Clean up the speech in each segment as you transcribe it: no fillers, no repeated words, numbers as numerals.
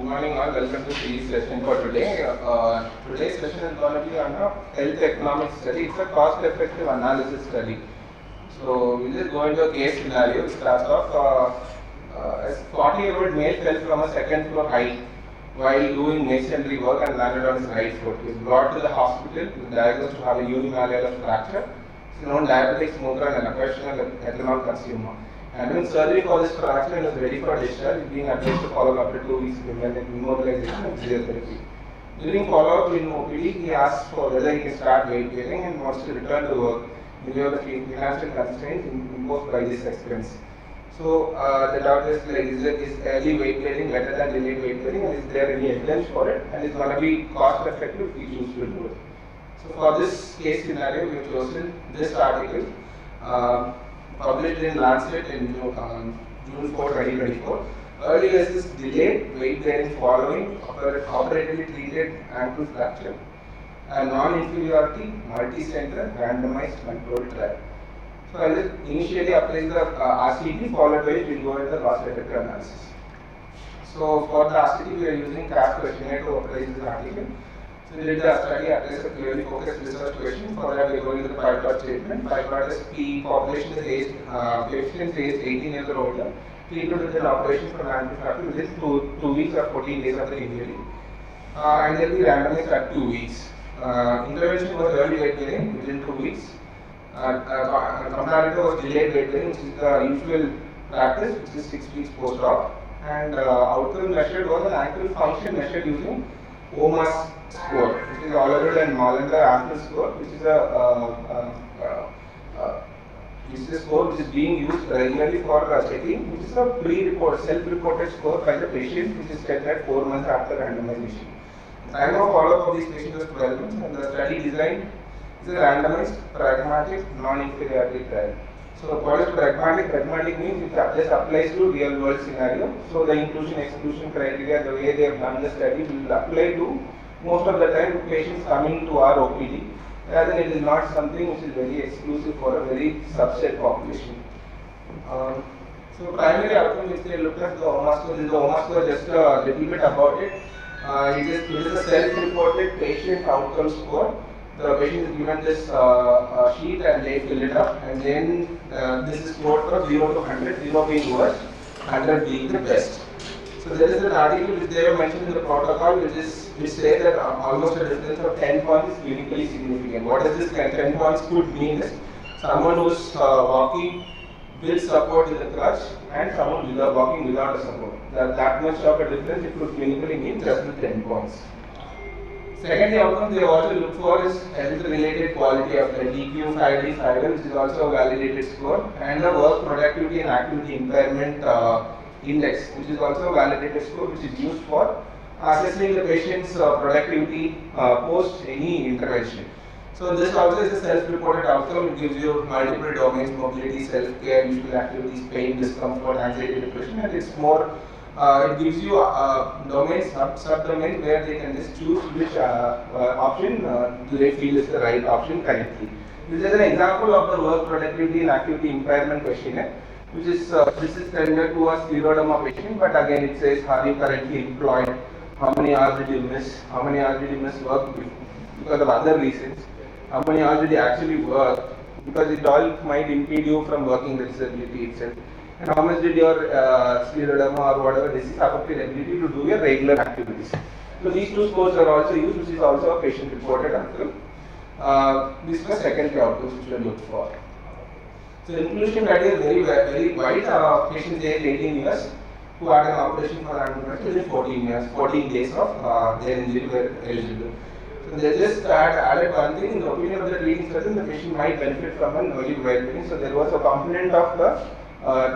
morning all, welcome to the session for today. Today's session is going to be on a health economic study. It's a cost effective analysis study. So we'll just go into a case scenario. It starts off a 40-year-old male fell from a second floor height while doing masonry work and landed on his right foot. He was brought to the hospital, diagnosed to have a unimalleolar fracture. He's a known diabetic smoker and an occasional ethanol consumer. And when surgery for this fracture was ready for discharge, being advised to follow up to 2 weeks immobilization and physiotherapy. During follow-up in OPD, he asked for whether he can start weight bearing and wants to return to work in view of the financial constraints imposed by this expense. So the doubt is like, is early weight bearing better than delayed weight bearing, and is there any evidence for it, and it's going to be cost effective if we choose to do it. So for this case scenario, we have chosen this article. Published in Lancet in June 4, 2024. Early versus delayed weight bearing following operatively treated ankle fracture, a non-inferiority, multicentre, randomised controlled trial. So I will initially apply the RCT, followed by it we will go into the cost effective analysis. So for the RCT, we are using CAP questionnaire to appraise this article. So we did the study address a clearly focused research question. For that, we are going to the 5-part statement. 5-part is P population is aged, patients aged 18 years or older, treated with an operation for ankle fracture within 2 weeks or 14 days of the injury, and they'll be randomized at 2 weeks. Intervention was early weight bearing within 2 weeks. Comparator was delayed weight bearing, which is the usual practice, which is 6 weeks post-op. And outcome measured was an ankle function measured using OMAS score, which is Oliver and Malander ankle score, which is a score which is being used regularly for checking, which is a pre-report, self-reported score by the patient, which is set at 4 months after randomization. The time of follow-up of these patients was 12 months, and the study design is a randomized, pragmatic, non-inferiority trial. So what is pragmatic? Pragmatic means it just applies to real world scenario. So the inclusion exclusion criteria, the way they have done the study, will apply to most of the time patients coming to our OPD. Rather than it is not something which is very exclusive for a very subset population. So primary outcome which they looked at the OMA score, this is the OMA score, just a little bit about it. It is a self-reported patient outcome score. The patient is given this sheet and they fill it up, and then this is scored from 0 to 100, 0 being worst, 100 being the best. So there is an article which they have mentioned in the protocol which says that almost a difference of 10 points is clinically significant. What does this 10 points could mean is someone who is walking with support in the crutch and someone walking without a support. That much of a difference it could clinically mean just with 10 points. Secondly, outcome they also look for is health-related quality of life, DQ, 5D, 5L, which is also a validated score, and the work productivity and activity impairment index, which is also a validated score, which is used for assessing the patient's productivity post any intervention. So this also is a self-reported outcome. It gives you multiple domains: mobility, self-care, usual activities, pain, discomfort, anxiety, depression, and it's more. It gives you domains, subdomains where they can just choose which option they feel is the right option currently. This is an example of the work productivity and activity impairment questionnaire, which is this is tended to a scleroderma patient, but again it says, are you currently employed? How many hours did you miss? How many hours did you miss work because of other reasons? How many hours did you actually work? Because it all might impede you from working the disability itself. And how much did your scleroderma or whatever disease affect your ability to do your regular activities? So these two scores are also used, which is also a patient-reported outcome. These are secondary outcomes which we are looked for. So inclusion criteria is very wide. Patients aged 18 years who had an operation for ankle fracture within 14 days of their injury were eligible. So they just added one thing. In the opinion of the treating surgeon, the patient might benefit from an early well-being. So there was a component of the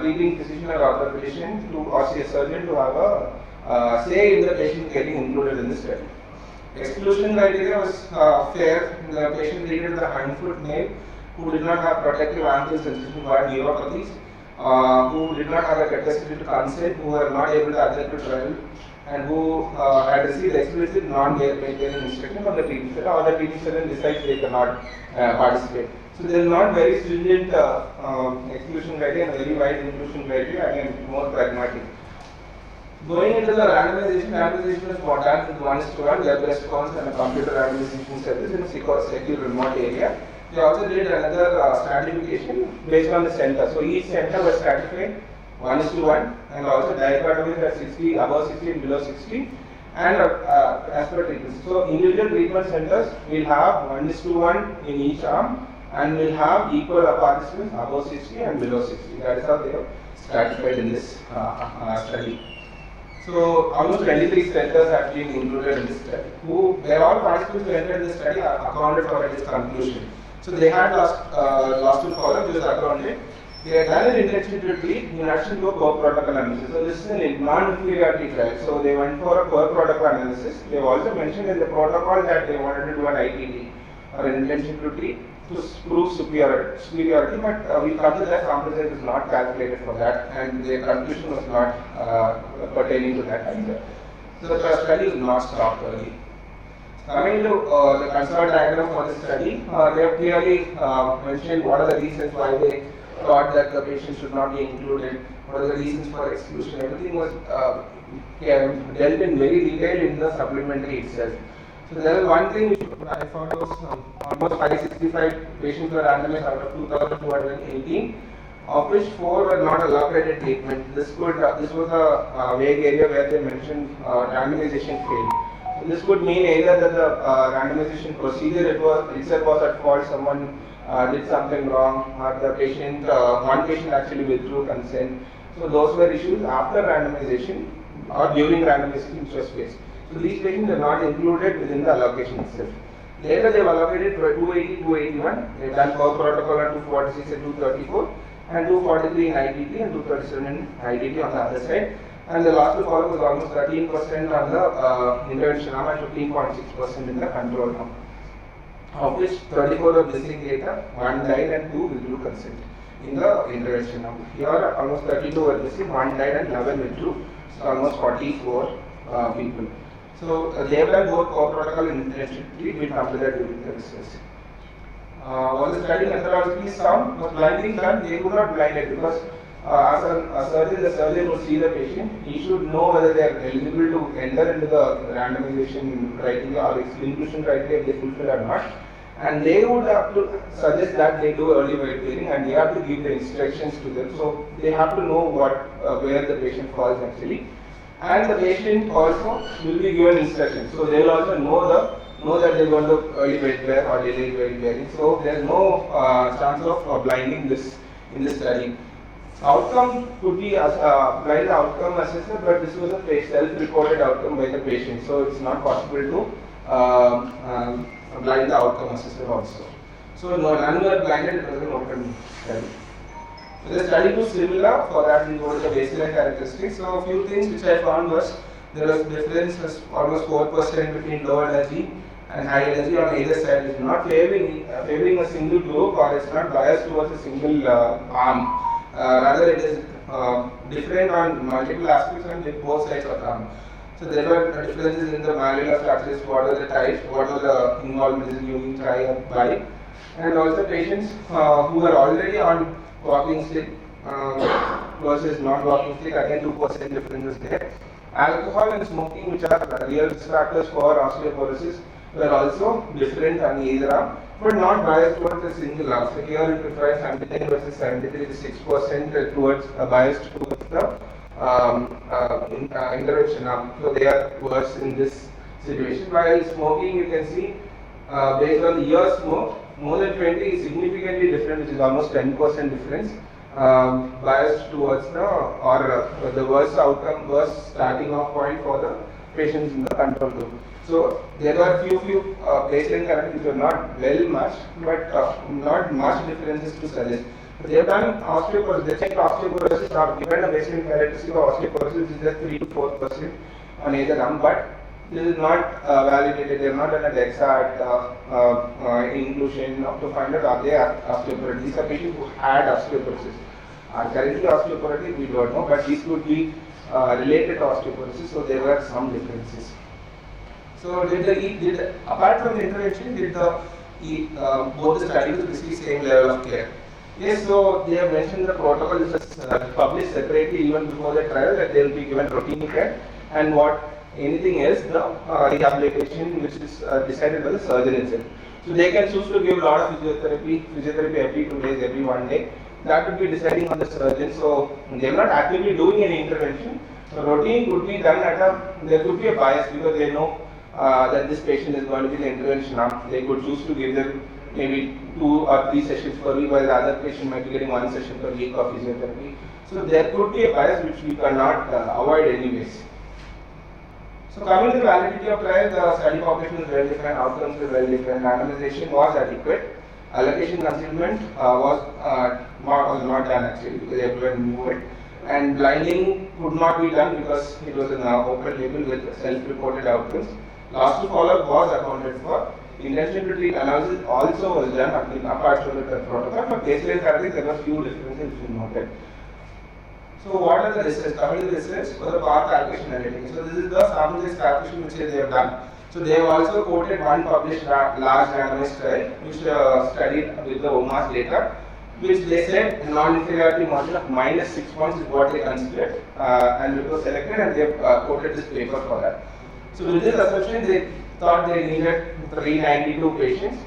treating physician or observation to or say a surgeon to have a say in the patient getting included in the study. Exclusion criteria was fair. The patient treated with a hindfoot male who did not have protective ankle sensation via neuropathies, who did not have a capacity to consent, who were not able to adjust to trial, and who had received explicit non-bearing instruction from the treating surgeon, or the treating surgeon decides they cannot participate. So there is not very stringent exclusion criteria and very wide inclusion criteria, again more pragmatic. Going into the randomization is what done with 1:1 web response and a computer randomization service in a secure remote area. They also did another stratification based on the center. So each center was stratified 1:1 and also dichotomized at 60, above 60 and below 60, and as per treatment. So individual treatment centers will have 1:1 in each arm and will have equal participants above 60 and below 60. That is how they are stratified in this study. So almost 23 centers have been included in this study. Where all participants who entered this study are accounted for at its conclusion. So they had last two follow-up, which was accounted. They had done an intention to treat in addition to a per protocol analysis. So this is a non-inferiority trial. So they went for a per protocol analysis. They have also mentioned in the protocol that they wanted to do an ITT or an intention to treat to prove superiority, but we come to that composite is not calculated for that, and their conclusion was not pertaining to that either. So the study is not stopped early. Coming to the concern diagram for this study, they have clearly mentioned what are the reasons why they thought that the patient should not be included, what are the reasons for exclusion. Everything was dealt in very detail in the supplementary itself. So there is one thing which I found was almost 565 patients were randomized out of 2,218, of which 4 were not allocated treatment. This was a vague area where they mentioned randomization failed. So this could mean either that the randomization procedure itself was at fault, someone did something wrong, or the patient, one patient actually withdrew consent. So those were issues after randomization or during randomization which was faced. So these patients are not included within the allocation itself. Later they have allocated for 280, 281, they have done per protocol at 246 and 234, and 243 in ITT and 237 in ITT on the other side. And the last to follow was almost 13% on the intervention arm and 15.6% in the control arm, of which 34 were missing data, 1 died and 2 withdrew consent in the intervention arm. Here almost 32 were missing, 1 died and 11 withdrew, so almost 44 people. So they have done both co-protocol and intervention. We will come to that during the discussion. Was the study methodology sound? Was blinding done? They could not blind it because as a surgeon, the surgeon would see the patient. He should know whether they are eligible to enter into the randomization criteria or inclusion criteria if they fulfill or not. And they would have to suggest that they do early weight bearing, and they have to give the instructions to them. So they have to know where the patient falls actually. And the patient also will be given instructions. So they will also know that they are going to early weight bear or delayed weight bearing. So there is no chance of blinding this in this study. Outcome could be blind outcome assessment, but this was a self-reported outcome by the patient. So it's not possible to blind the outcome assessment also. So none were blinded, it was an open study. So the study was similar. For that we go to the baseline characteristics. So a few things which I found was there was difference was almost 4% between low energy and high energy on either side. It's not favoring a single group, or it's not biased towards a single arm. Rather it is different on multiple aspects on both sides of the arm. So there were differences in the malleolar structures, what are the types, what are the involvement in using tri or bi, and also patients who are already on walking stick versus non-walking stick, again 2% difference is there. Alcohol and smoking, which are real risk factors for osteoporosis, were also different on either arm, but not biased towards a single arm. So here you could find 79 versus 73 to 6% towards biased towards the intervention arm. So they are worse in this situation. While smoking, you can see based on the year smoked, more than 20 is significantly different, which is almost 10% difference, biased towards the worst outcome, worst starting off point for the patients in the control group. So there were few baseline characteristics which were not well matched, but not much differences to suggest. They have done osteoporosis. They checked osteoporosis, or given a baseline characteristic of osteoporosis, which is just 3 to 4% on either arm, but this is not validated. They are not done a DEXA inclusion to find out are they osteoporotic. These are patients who had osteoporosis. Are currently osteoporotic, we don't know, but these could be related to osteoporosis, so there were some differences. So apart from the intervention, both the studies receive same level of care. Yes, so they have mentioned the protocol is published separately even before the trial, that they will be given routine care, and what anything else, the rehabilitation which is decided by the surgeon itself. So they can choose to give a lot of physiotherapy every 2 days, every 1 day. That would be deciding on the surgeon. So they are not actively doing any intervention. So routine could be done at there could be a bias because they know that this patient is going to be the intervention arm. They could choose to give them maybe 2 or 3 sessions per week, while the other patient might be getting 1 session per week of physiotherapy. So there could be a bias which we cannot avoid anyways. So coming to the validity of trial, the study population is well defined, outcomes were well defined, randomization was adequate, allocation concealment was not done actually because everyone knew it, and blinding could not be done because it was an open label with self-reported outcomes. Last to follow-up was accounted for. Intention to treat analysis also was done apart from the protocol, but baseline characteristics there were few differences which we noted. So what are the research? Coming to the research for the path allocation analytics. So this is the sample size calculation which they have done. So they have also quoted one published large randomized trial which studied with the OMAS data, which they said non-inferiority margin of -6 points is what they considered, and it was selected, and they have quoted this paper for that. So with this assumption, they thought they needed 392 patients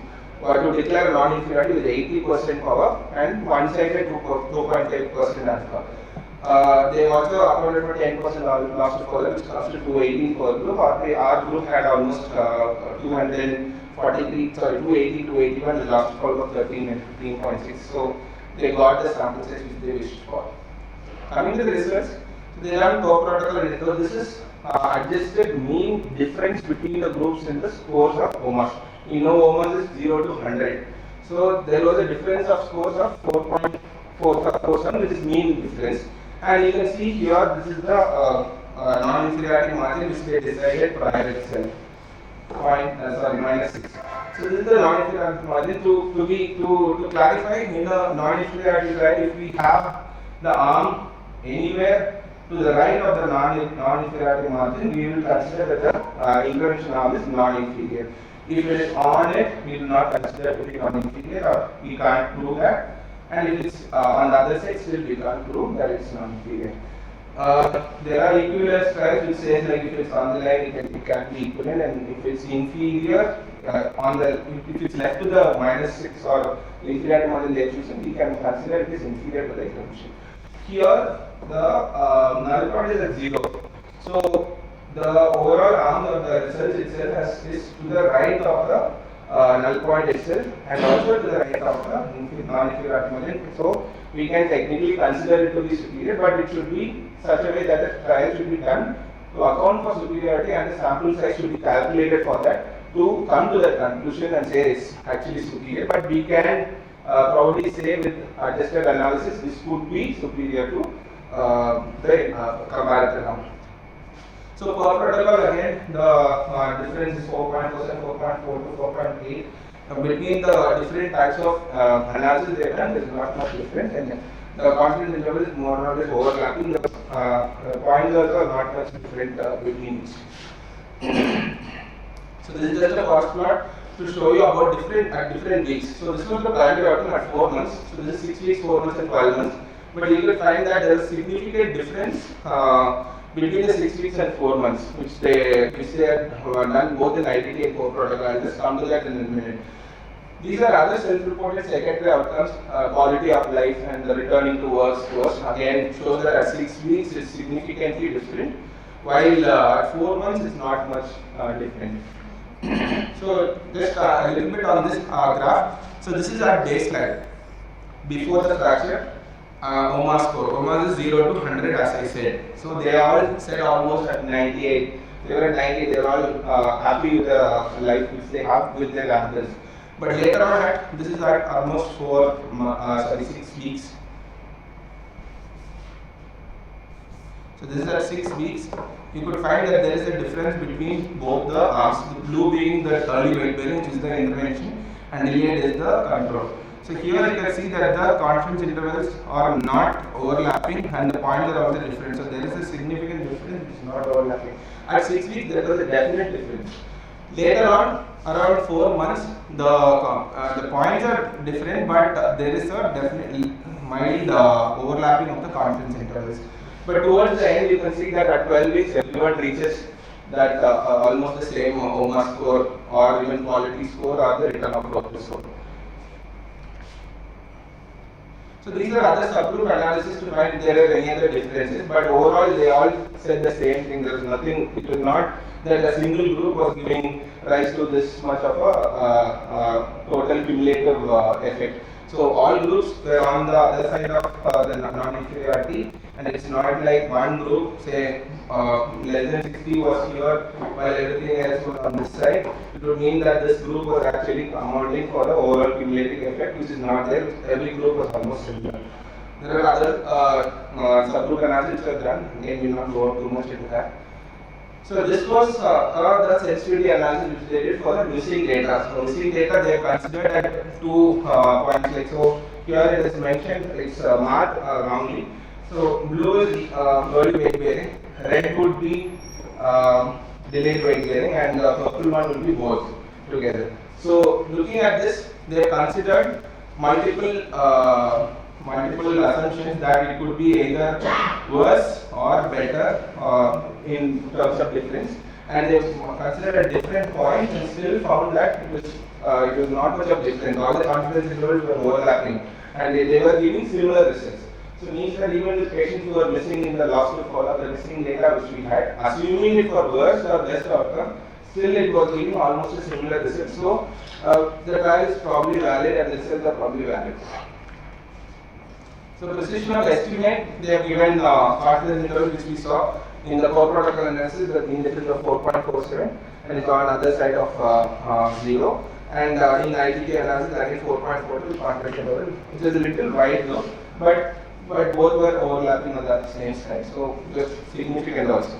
to declare non-inferiority with 80% power and one-sided 2.5% alpha. They also accounted for 10% loss to follow, which comes to 218 per group. Our group had almost 280, 281, the loss to follow of 13 and 15.6. So they got the sample size which they wished for. Coming to the results, so they run co-protocol and so this is adjusted mean difference between the groups in the scores of OMAS. You know OMAS is 0 to 100. So there was a difference of scores of 4.47, which is mean difference. And you can see here, this is the non-inferiority margin which they decided prior itself. -6. So this is the non-inferiority margin. To clarify, in the non-inferiority trial, if we have the arm anywhere to the right of the non-inferiority margin, we will consider that the intervention arm is non-inferior. If it is on it, we will not consider it to be non-inferior, or we can't prove that. And if it's on the other side, still we can't prove that it's non-inferior. There are equivalence trials which says like if it's on the line, it can be equivalent, and if it's inferior, if it's left to the -6 or inferiority margin they are choosing, we can consider it is inferior to the intervention. Here, the null point is at 0. So the overall arm of the result itself is to the right of the null point itself, and also to the right of the non-inferiority margin. So we can technically consider it to be superior, but it should be such a way that the trial should be done to account for superiority, and the sample size should be calculated for that to come to that conclusion and say it's actually superior. But we can probably say with adjusted analysis this could be superior to the comparator arm. So per protocol again, the difference is 4.4, 4.4 to 4.8. Between the different types of analysis they have done, there is not much difference, and the confidence interval is more or less overlapping. The points also are not much different between each. So this is just a cost plot to show you about different weeks. So this was the primary outcome at 4 months. So this is 6 weeks, 4 months, and 12 months. But you will find that there is significant difference between the 6 weeks and 4 months, which they have done both in ITT and co-protocol. I'll just come to that in a minute. These are other self-reported secondary outcomes, quality of life and the returning to work scores. Again, shows that at 6 weeks is significantly different, while at 4 months is not much different. So just a little bit on this graph. So this is our baseline before the fracture. OMAS score. OMAS is 0 to 100 as I said. So they all said almost at 98. They were at 98. They were all happy with the life which they have with their answers. But later on, this is at almost 6 weeks. So this is at 6 weeks. You could find that there is a difference between both the arms. The blue being the early weight bearing, which is the intervention, and delayed is the control. So here you can see that the confidence intervals are not overlapping, and the points are also different. So there is a significant difference which is not overlapping. At 6 weeks, there was a definite difference. Later on, around 4 months, the points are different, but there is a definitely mild overlapping of the confidence intervals. But towards the end, you can see that at 12 weeks, everyone reaches that almost the same OMA score or even quality score or the return of growth score. So these are other subgroup analysis to find if there are any other differences, but overall they all said the same thing. There is nothing, it was not that a single group was giving rise to this much of a total cumulative effect. So all groups were on the other side of the non-inferiority, and it's not like one group, say less than 60 was here while everything else was on this side. It would mean that this group was actually amounting for the overall cumulative effect, which is not there. Every group was almost similar. There are other subgroup analyses which are done. Again, we will not go too much into that. So this was the sensitivity analysis which they did for the missing data. So missing data they have considered at 2 points. Like so, here it is mentioned it's marked wrongly. So blue is early weight bearing, red would be delayed weight bearing, and the purple one will be both together. So looking at this, they have considered multiple assumptions that it could be either worse or better in terms of difference, and they considered at different points and still found that it was not much of difference. All the confidence intervals were overlapping, and they were giving similar results. So means that even the patients who were missing in the loss to follow the missing data which we had, assuming it for worse or best outcome, still it was giving almost a similar result. So the trial is probably valid and the results are probably valid. So precision of estimate, they have given confidence interval which we saw in the core protocol analysis, the mean difference of 4.47, and it's on other side of 0. And in IGT analysis, again 4.42 confidence interval, which is a little wide though, but both were overlapping on the same side, so it was significant also.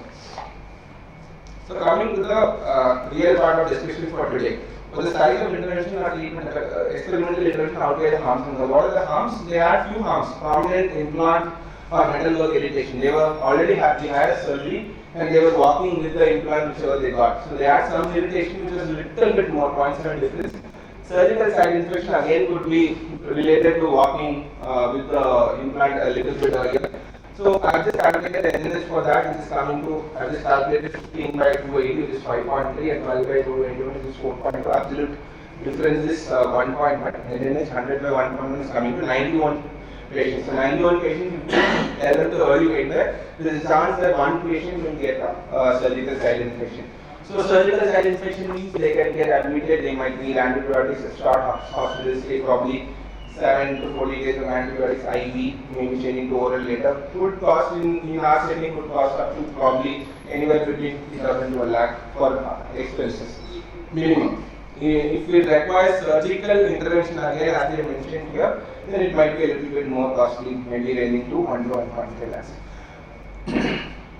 So coming to the real part of discussion for today. For the size of intervention or treatment, experimental intervention outweigh the harms. And what are the harms? They had few harms: prominent implant or metalwork irritation. They were already had a surgery and they were walking with the implant whichever they got. So they had some irritation which was a little bit more, 0.7 difference. Surgical side infection again could be related to walking with the implant a little bit earlier. So I have just calculated the NNH for that, which is coming to, I have just calculated 15 by 280, which is 5.3, and 12 by 281, which is 4.2. Absolute difference is 1.1. NNH 100 by 1.1 is coming to 91 patients. So 91 patients, if you to early wait there, there is a chance that one patient will get a surgical side infection. So surgical side infection means they can get admitted, they might need antibiotics, start hospital stay probably 7 to 40 days of antibiotics IV, maybe changing to oral later. Would cost in our setting would cost up to probably anywhere between 50,000 to a lakh for expenses minimum. If we require surgical intervention again, as they mentioned here, then it might be a little bit more costly, maybe ranging to 1 to 1.5 lakhs.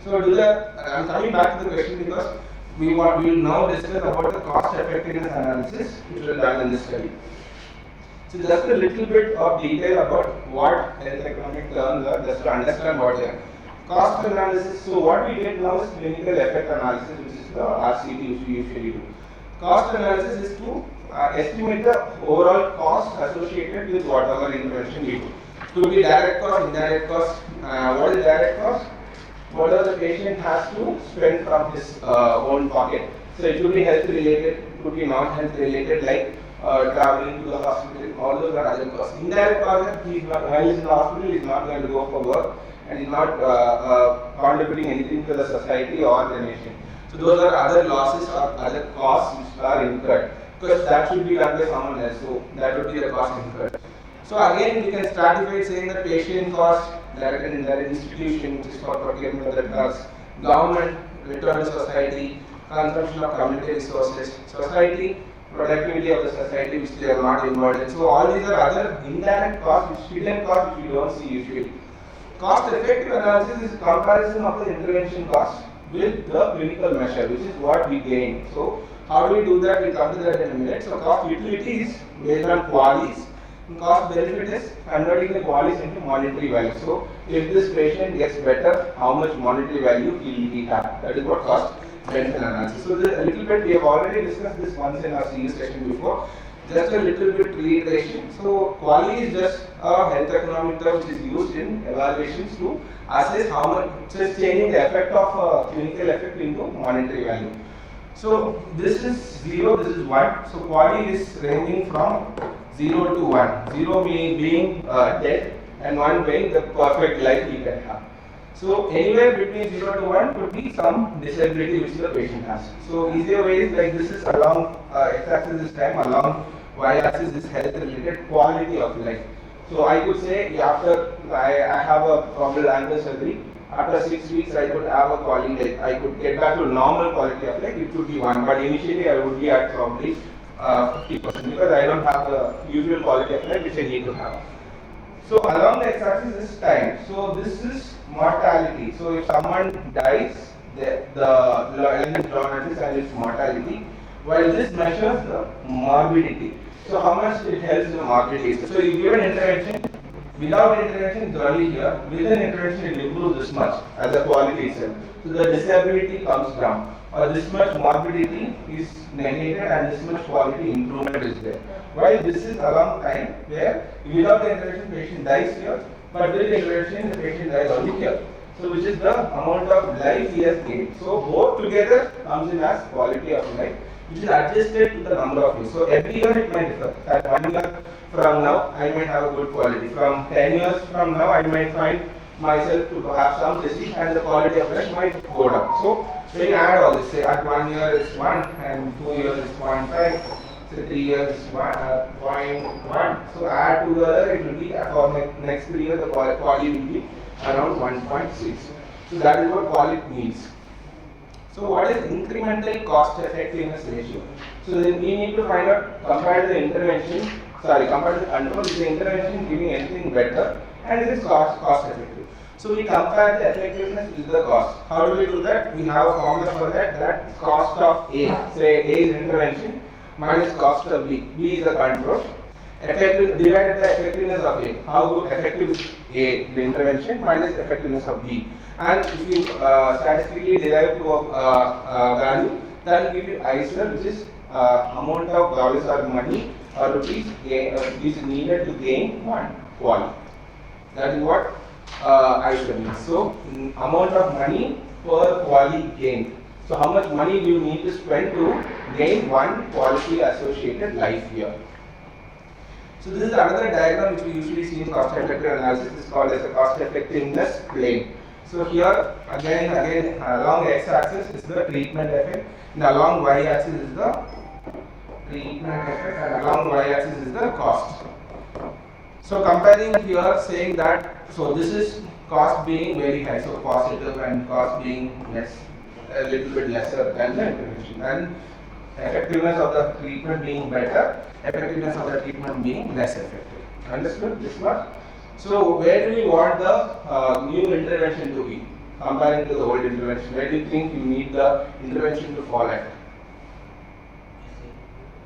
So I'm coming back to the question because we will now discuss about the cost effectiveness analysis which was done in this study. So just a little bit of detail about what health economic terms are, just to understand what they are. Cost analysis, so what we did now is clinical effect analysis, which is the RCT which we usually do. Cost analysis is to estimate the overall cost associated with whatever intervention we do. It could be direct cost, indirect cost. What is direct cost? Whatever the patient has to spend from his own pocket. So it could be health related, it could be non-health related, like traveling to the hospital. All those are other costs. Indirect cost, while he's in the hospital, he's not going to go for work and he's not contributing anything to the society or the nation. So those are other losses or other costs which are incurred, because that should be done by someone else. So that would be the cost incurred. So again, we can stratify saying that patient cost, direct and indirect, institution, which is for procurement of the drugs, government, return to society, consumption of community resources, society, productivity of the society which they are not involved in. So all these are other indirect costs, hidden costs which we don't see usually. Cost effective analysis is comparison of the intervention cost with the clinical measure, which is what we gain. So how do we do that? We'll come to that in a minute. So cost utility is based on qualities. Cost benefit is converting the qualities into monetary value. So if this patient gets better, how much monetary value he have? That is what cost benefit analysis. So a little bit, we have already discussed this once in our series session before. Just a little bit reiteration. So quality is just a health economic term which is used in evaluations to assess how much, so it's changing the effect of clinical effect into monetary value. So this is 0, this is 1. So quality is ranging from 0 to 1. 0 being dead and 1 being the perfect life you can have. So anywhere between 0 to 1 could be some disability which the patient has. So easier way is like this is along x-axis is time, along y-axis is health related quality of life. So I could say after I have a probable ankle surgery, after 6 weeks I could have a quality, I could get back to normal quality of life, it could be 1, but initially I would be at probably 50% because I don't have the usual quality of life which I need to have. So along the x-axis is time. So this is mortality. So if someone dies, the line is drawn as this and its mortality, while this measures the morbidity. So how much it helps the morbidity. So you give an intervention, without intervention it's only here, with an intervention it improves this much as a quality itself. So the disability comes down, or this much morbidity is negated and this much quality improvement is there. While this is along time where without the intervention patient dies here, but with the intervention the patient dies only here. So which is the amount of life he has gained. So both together comes in as quality of life, which is adjusted to the number of years. So every year it might differ. At 1 year from now I might have a good quality. From 10 years from now I might find myself to have some disease and the quality of life might go down. So when you add all this, say at 1 year it's 1 and 2 years it's 0.5. 3 years 0.1. So add together it will be for next 3 years the quality will be around 1.6. So that is what quality means. So what is incremental cost effectiveness ratio? So then we need to find out compared to the intervention, compared to the control, is the intervention giving anything better and is it cost effective? So we compare the effectiveness with the cost. How do we do that? We have a formula for that. That cost of A, say A is intervention, minus cost of B. B is the control. Divided the effectiveness of A. How good effective is A, the intervention, minus effectiveness of B. And if you statistically derive to a value, that will give you APPRAISAL, which is amount of dollars or money or rupees is needed to gain one quality. That is what APPRAISAL means. So amount of money per quality gained. So how much money do you need to spend to gain one quality associated life year? So this is another diagram which we usually see in cost effective analysis. This is called as a cost effectiveness plane. So here again along the x-axis is the treatment effect, and along y-axis is the treatment effect, and along y-axis is the cost. So comparing here, saying that, so this is cost being very high, so positive, and cost being less, a little bit lesser than the intervention, and effectiveness of the treatment being better, effectiveness of the treatment being less effective. Understood this much? So where do we want the new intervention to be comparing to the old intervention? Where do you think you need the intervention to fall at?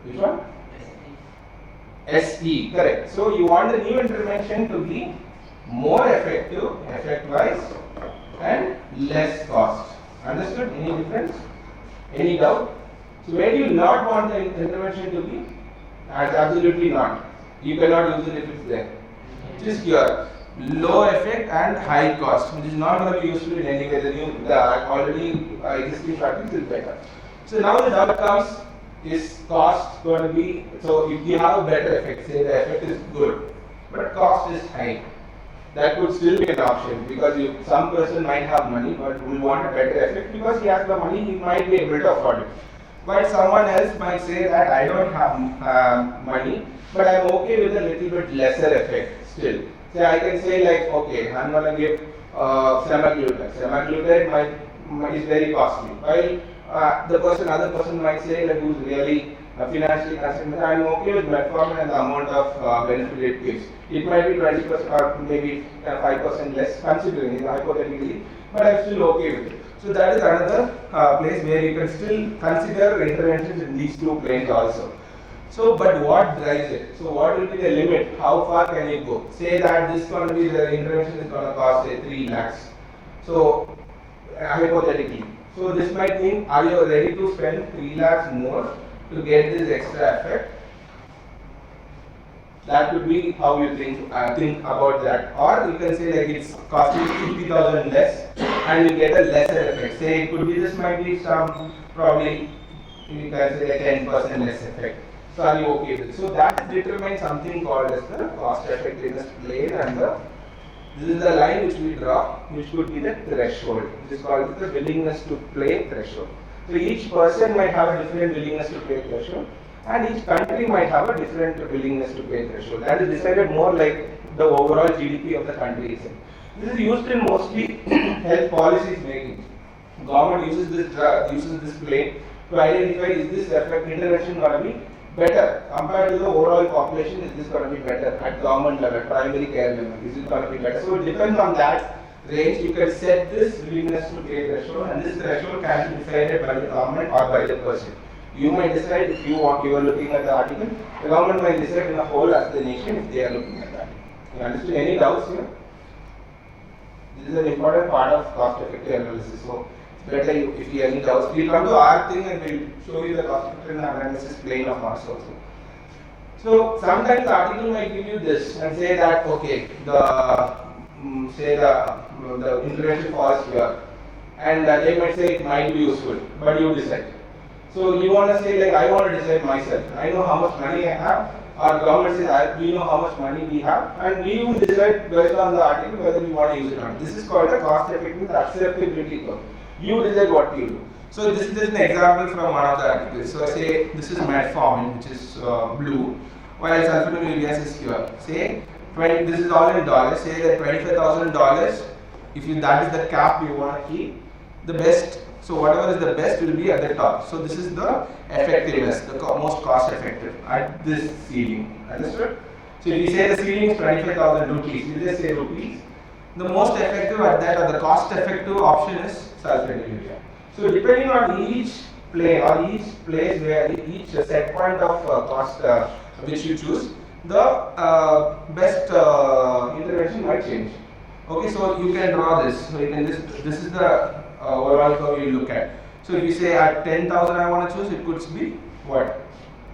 Which one? SE, correct. So you want the new intervention to be more effective, effect-wise, and less cost. Understood? Any difference? Any doubt? So where do you not want the intervention to be? Absolutely not. You cannot use it if it's there. Just here, low effect and high cost, which is not going to be useful in any way. The already existing practice is better. So now the doubt comes, is cost going to be, so if you have a better effect, say the effect is good, but cost is high, that could still be an option, because some person might have money but will want a better effect because he has the money, he might be able to afford it. But someone else might say that I don't have money, but I'm okay with a little bit lesser effect still. So I can say like, okay, I'm going to give semaglutide. Semaglutide is very costly. While other person might say like, who's really financially concerned, I'm okay with metformin and the amount of benefit it gives. It might be 20% or maybe 5% less, considering it hypothetically, but I'm still okay with it. So that is another place where you can still consider interventions in these two planes also. So, but what drives it? So, what will be the limit? How far can you go? Say that this going to be the intervention is going to cost say 3 lakhs. So, hypothetically. So this might mean, are you ready to spend 3 lakhs more to get this extra effect? That could be how you think about that. Or you can say like it's costing 50,000 less and you get a lesser effect. Say it could be, this might be some probably you can say a 10% less effect. So are you okay with it? So that determines something called as the cost effectiveness plane, and this is the line which we draw, which could be the threshold. This is called the willingness to pay threshold. So each person might have a different willingness to pay threshold, and each country might have a different willingness to pay threshold. That is decided more like the overall GDP of the country itself. This is used in mostly health policies making. Government uses this plane to identify, is this intervention going to be better compared to the overall population? Is this going to be better at government level, primary care level? Is it going to be better? So it depends on that range. You can set this willingness to pay threshold, and this threshold can be decided by the government or by the person. You might decide if you are looking at the article. The government might decide in the whole as the nation if they are looking at that. You understood? Any doubts here? This is an important part of cost-effective analysis. So it's better if you have any doubts. We'll come to our thing and we'll show you the cost-effective analysis plane of ours also. So sometimes the article might give you this and say that okay, the intervention falls here, and they might say it might be useful, but you decide. So you want to say like, I want to decide myself. I know how much money I have. Our government says we know how much money we have, and we will decide based on the article whether we want to use it or not. This is called a cost effective acceptability curve. You decide what you do. So this is just an example from one of the articles. So say this is metformin, which is blue, while sulfonylurea gas is here. Say this is all in dollars. Say that $25,000. If that is the cap you want to keep, the best. So whatever is the best will be at the top. So this is the effectiveness, the most cost effective at this ceiling. Understood? So if you say the ceiling is 25,000 rupees, you just say rupees. The most effective at that, or the cost effective option is sulfonylurea. So depending on each plane or each place where each set point of cost which you choose, the best intervention might change. Okay, so you can draw this. So you can this is the overall curve you look at. So if you say at 10,000 I want to choose, it could be what?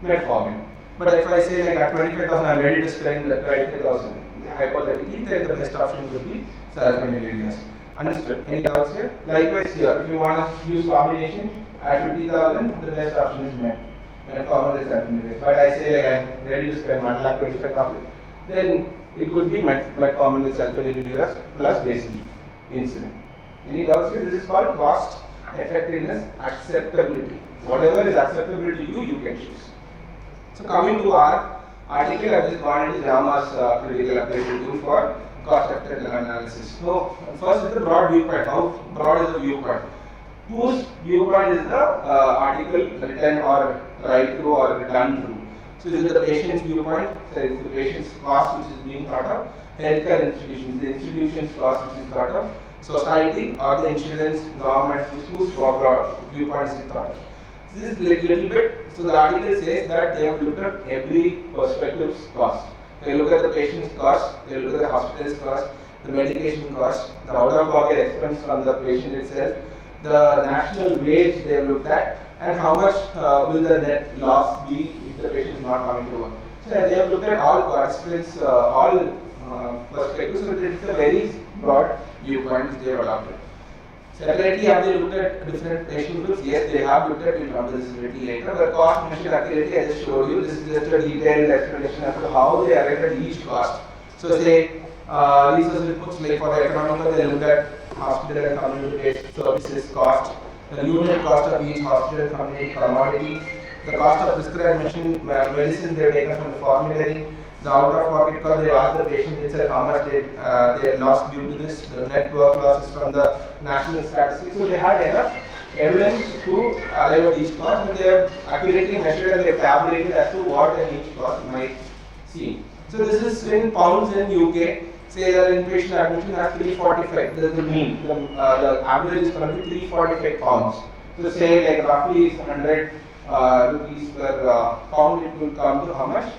Metformin. But if I say like at 25,000 I'm ready to spend 25,000, hypothetically then the best option would be sulfonylurea. Understood? Any doubts here? Likewise here, if you want to use combination at 50,000, the best option is metformin is sulfonylurea. But I say like I'm ready to spend 1,25,000, then it could be metformin with sulfonylurea plus basically insulin. Any doubts here? This is called cost effectiveness acceptability. Whatever is acceptable to you, you can choose. So coming to our article, I have just gone into JAMA's critical appraisal tool for cost effective analysis. So first is the broad viewpoint. How broad is the viewpoint? Whose viewpoint is the article written or write through or done through? So is it the patient's viewpoint? So is the patient's cost which is being thought of? Healthcare institutions, the institution's cost which is thought of? Society or the insurance, government, whose viewpoint is thought of? This is little bit. So the article says that they have looked at every perspective's cost. They look at the patient's cost, they look at the hospital's cost, the medication cost, the out-of-pocket expense from the patient itself, the national wage they have looked at, and how much will the net loss be if the patient is not coming to work. So they have looked at all participants, all perspectives. So it is a very broad viewpoint they have adopted. Separately, have they looked at different patient groups? Yes, they have looked at. We'll come to this a little later. The cost mentioned accurately, I just showed you. This is just a detailed explanation as to how they arrived at each cost. So, say research reports like for the economical, they looked at hospital and community-based services cost, the unit cost of each hospital, community, commodity, the cost of prescribed medicine they have taken from the formulary. The out-of-pocket cost, they asked the patient itself how much they lost due to this, the net work losses from the national statistics. So they had enough evidence to arrive at each cost, and they have accurately measured and they have tabulated as to what each cost might seem. So this is in pounds in UK. Say the inpatient admission has 345. This is the mean. The average is going to be 345 pounds. So say like roughly 100 rupees per pound. It will come to how much?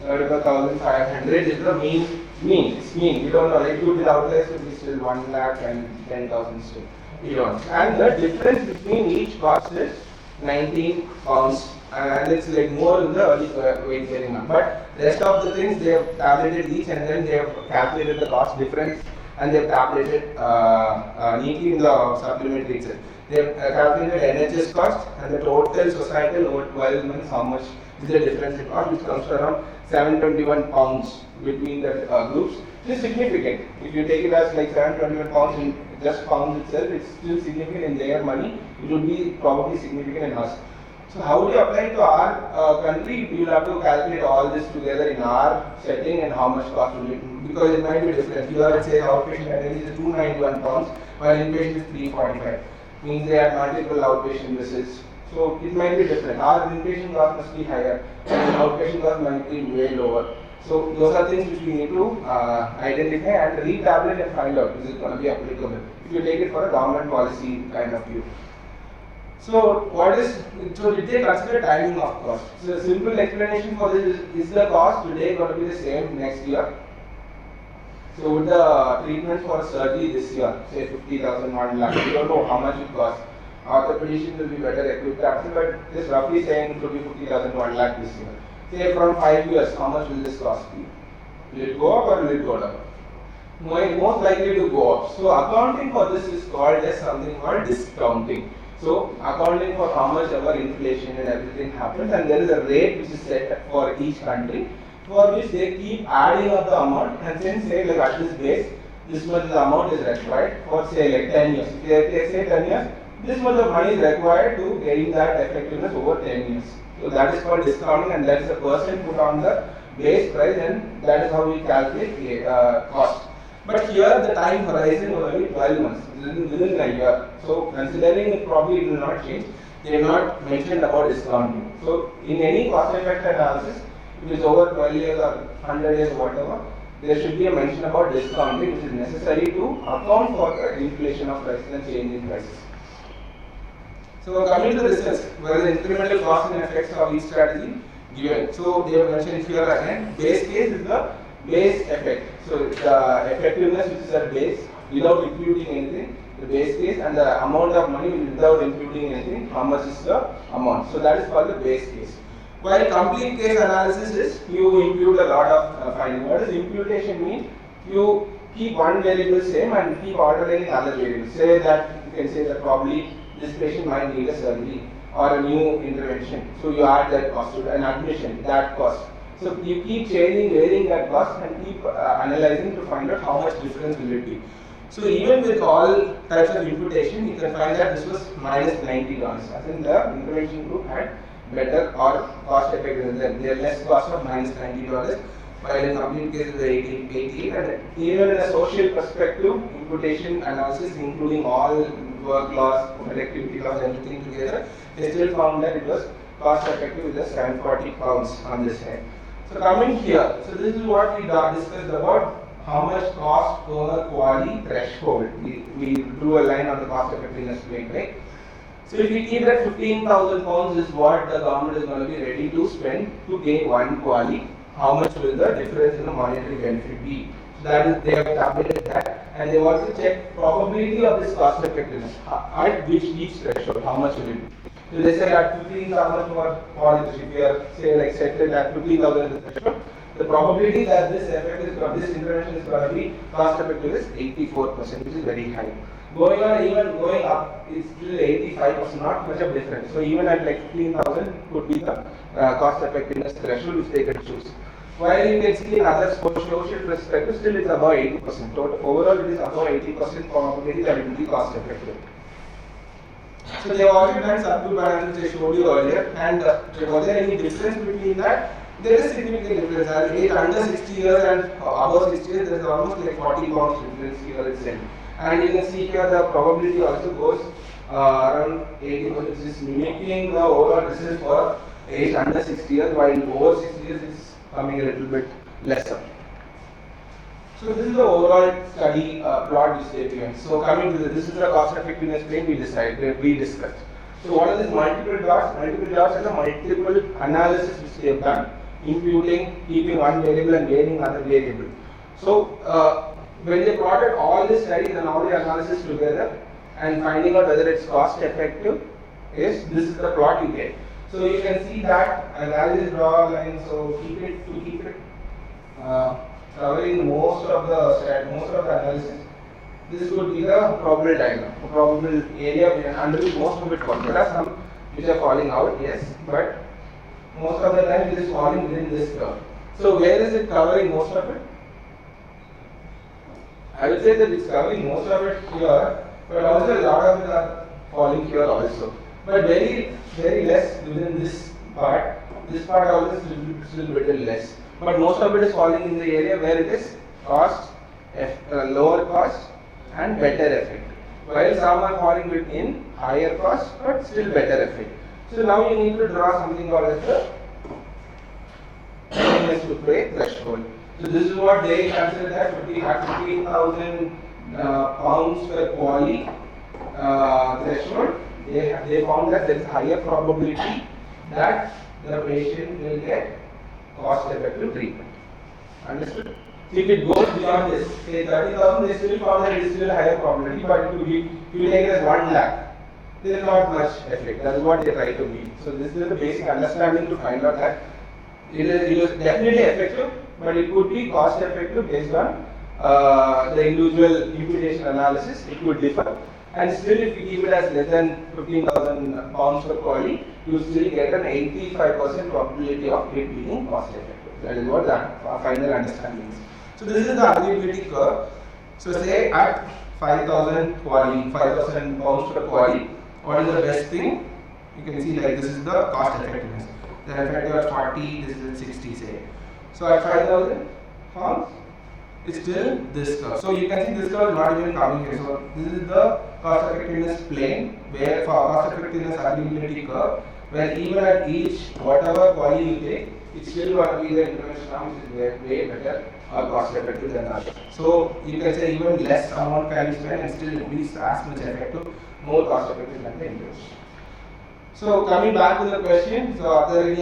35,500 is the mean. It's mean. We don't know. Like you with outliers will be still 1 lakh and 10,000 still. We don't. And the difference between each cost is 19 pounds. And it's like more in the early weight bearing one. But rest of the things they have tabulated each and then they have calculated the cost difference and they have tabulated neatly in the supplementary itself. They have calculated NHS cost and the total societal over 12 months how much is the difference in cost, which comes to around 721 pounds between the groups. It is significant. If you take it as like 721 pounds in just pounds itself, it's still significant in their money. It would be probably significant in us. So how do you apply to our country? We will have to calculate all this together in our setting and how much cost will it, because it might be different. Here let's say outpatient attendance is 291 pounds, while inpatient is 345. Means they have multiple outpatient visits. So it might be different. Our inpatient cost must be higher and outpatient cost might be way lower. So those are things which we need to identify and retabulate and find out is it going to be applicable. If you take it for a government policy kind of view. So did they consider timing of cost? So a simple explanation for this is the cost today going to be the same next year? So would the treatment for surgery this year, say 50,000, 1 lakh, we don't know how much it costs. Orthopedicians will be better equipped to answer, but just roughly saying it could be 50,000, 1 lakh this year. Say from 5 years, how much will this cost be? Will it go up or will it go down? Most likely to go up. So accounting for this is called as something called discounting. So accounting for how much our inflation and everything happens, and there is a rate which is set for each country, for which they keep adding up the amount and then say like at this base, this much the amount is required for say like 10 years. If they say 10 years, this much of money is required to gain that effectiveness over 10 years. So that is called discounting, and that is the percent put on the base price, and that is how we calculate cost. But here the time horizon was only 12 months, within a year. So considering it probably it will not change, they have not mentioned about discounting. So in any cost effect analysis, if it is over 12 years or 100 years or whatever, there should be a mention about discounting, which is necessary to account for the inflation of prices and change in prices. So coming to the results, what are the incremental costs and effects of each strategy given? So they have mentioned here again, base case is the base effect. So the effectiveness which is at base without including anything, the base case, and the amount of money without including anything, how much is the amount. So that is called the base case. While complete case analysis is you include a lot of finding. What does imputation mean? You keep one variable same and keep altering other variables. Say that you can say that probably this patient might need a surgery or a new intervention. So you add that cost to an admission, that cost. So you keep changing, varying that cost and keep analyzing to find out how much difference will it be. So even with all types of imputation, you can find that this was minus $90. As in the intervention group had better or cost effective than their less cost of minus $90, while in complete case is 88. And even in a social perspective, imputation analysis including all work loss, productivity loss, everything together, they still found that it was cost effective with just 740 pounds on this side. So coming here, so this is what we discussed about how much cost per quali threshold. We drew a line on the cost effectiveness plane, right? So if we keep that 15,000 pounds is what the government is going to be ready to spend to gain one quali, how much will the difference in the monetary benefit be? So that is, they have tabulated that, and they also check probability of this cost effectiveness at which each threshold, how much will it be. So they say at 15,000 for quality, if we are say like set it at 15,000 as a threshold, the probability that this effect is this intervention is going to be cost effective is 84%, which is very high. Going on, even going up, it's still 85%, not much of difference. So even at like 15,000 could be the cost effectiveness threshold which they can choose. While you can see in other social perspectives, still it's above 80%. Total, overall, it is above 80% probability that it will be cost effective. So they have already done subgroup analysis I showed you earlier, and was there any difference between that? There is significant difference. As age under 60 years and above 60 years, there is almost like 40 pounds difference here itself. And you can see here the probability also goes around 80%, which is mimicking the overall result for age under 60 years, while over 60 years it's coming a little bit lesser. So this is the overall study plot which they have given. So coming to this is the cost effectiveness plane we discussed. So what are these multiple dots? Multiple dots are the multiple analysis which they have done imputing, keeping one variable and gaining another variable. So when they plotted all the studies and all the analysis together and finding out whether it's cost effective, this is the plot you get. So you can see that, and I'll just draw a line. So keep it covering most of the analysis. This would be the probable diagram, probable area under which most of it falls. There are some which are falling out, yes, but most of the time it is falling within this curve. So where is it covering most of it? I would say that it's covering most of it here, but also a lot of it are falling here also. But very less within this part. This part also is still little less. But most of it is falling in the area where it is cost, lower cost and better effect. While some are falling in higher cost but still better effect. So now you need to draw something called as the willingness to pay threshold. So this is what they consider that 15,000 pounds per quali threshold. They found that there is higher probability that the patient will get cost-effective treatment. Understood? So if it goes beyond this, say 30,000, they still found that it is still a higher probability, but it could be, if you take it as 1 lakh, there is not much effect. That is what they try to mean. So this is the basic understanding to find out that it is definitely effective, but it could be cost-effective based on the individual imputation analysis. It could differ. And still, if you keep it as less than 15,000 pounds per quali, you still get an 85% probability of it being cost effective. That is what the final understanding is. So this is the arguability curve. So say at 5,000 pounds per quali, what is the best thing? You can see like this is the cost effectiveness. The effective at 40, this is at 60 say. So at 5,000 pounds, it's still this curve. So you can see this curve is not even coming here. So this is the cost effectiveness plane, where for cost effectiveness arguability curve, where even at each whatever quali you take, it's still going to be the intervention arm which is way better or cost effective than others. So you can say even less amount can be spent and still be as much effective, more cost effective than the intervention. So coming back to the question, so are there any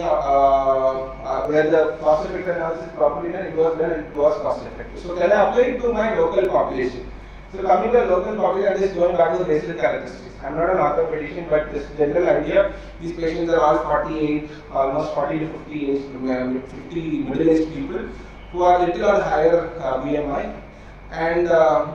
where the cost effective analysis properly done, it was done and it was cost effective. So can I apply it to my local population? So coming to the local population, I'm just going back to the basic characteristics. I'm not an orthopedician, but this general idea, these patients are all 48, almost 40 to 50 age, 50 middle-aged people who are little on higher BMI, and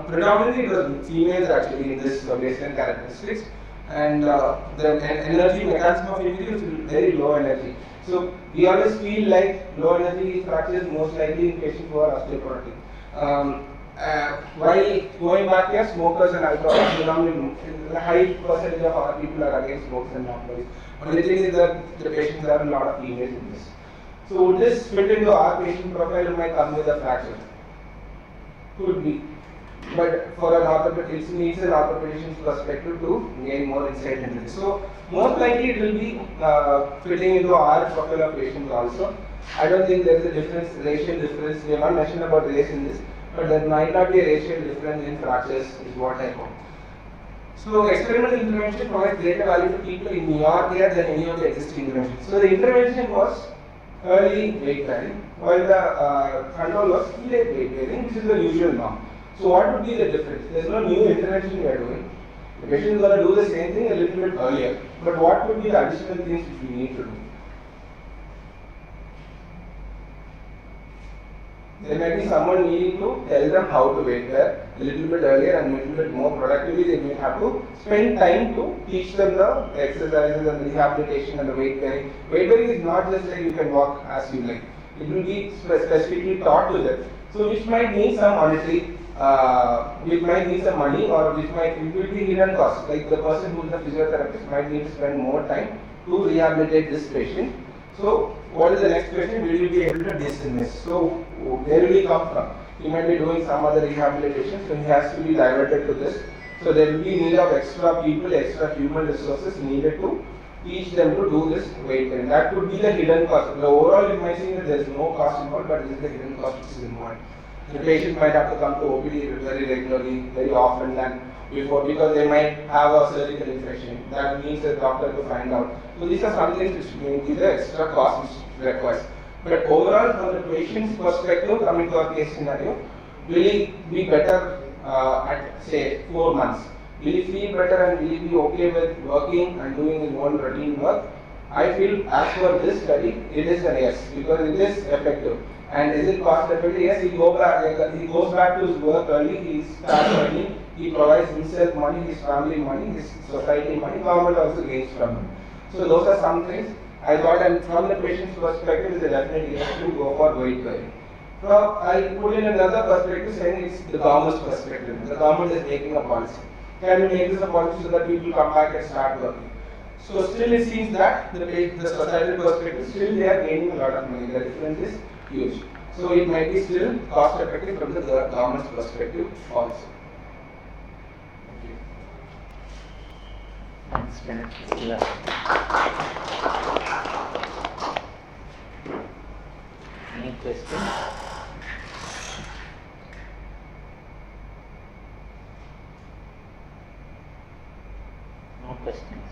predominantly it was females actually in this baseline characteristics. And the energy mechanism of injury is very low energy. So we always feel like low energy fractures most likely in patients who are osteoporotic. While going back here, smokers and alcoholics, a high percentage of our people are against smokers and alcoholics. Only thing is that the patients are a lot of females in this. So would this fit into our patient profile who might come with a fracture? Could be. But for an orthopedic, it needs an orthopedician's perspective to gain more insight into this. So most likely it will be fitting into our profile of patients also. I don't think there is a difference, racial difference. We have not mentioned about race in this, but there might not be a racial difference in fractures is what I hope. So experimental intervention provides greater value to people in your care than any of the existing interventions. So the intervention was early weight bearing, while the control was late weight bearing, which is the usual norm. So what would be the difference? There is no new intervention we are doing. The patient is going to do the same thing a little bit earlier. But what would be the additional things which we need to do? There might be someone needing to tell them how to weight bear a little bit earlier and a little bit more productively. They may have to spend time to teach them the exercises and the rehabilitation and the weight bearing. Weight bearing is not just like you can walk as you like. It will be specifically taught to them. So which might need some monetary, which might need some money, or which might it will be hidden cost. Like the person who is the physiotherapist might need to spend more time to rehabilitate this patient. So what is the next question? Will you be able to disinvest? So where will he come from? He might be doing some other rehabilitation, so he has to be diverted to this. So there will be need of extra people, extra human resources needed to teach them to do this weight bearing. That could be the hidden cost. The overall you might think that there is no cost involved, but this is the hidden cost which is involved. The patient might have to come to OPD very regularly, very often than before, because they might have a surgical infection. That needs a doctor to find out. So these are some things which may be the extra cost which requires. But overall, from the patient's perspective, coming to our case scenario, will he be better at say 4 months? Will he feel better and will he be okay with working and doing his own routine work? I feel as per this study, it is a yes, because it is effective. And is it cost effective? Yes, he goes back to his work early, he starts early, he provides himself money, his family money, his society money, government also gains from him. So those are some things I thought, and from the patient's perspective, it's a definite yes to go for weight bearing. Now, I put in another perspective saying it's the government's perspective. The government is making a policy. Can we make this a policy so that people come back and start working? So still it seems that the societal perspective, still they are gaining a lot of money. The difference is huge. So it might be still cost effective from the government's perspective also. Thanks, Bennett. Yeah. Any questions? No questions.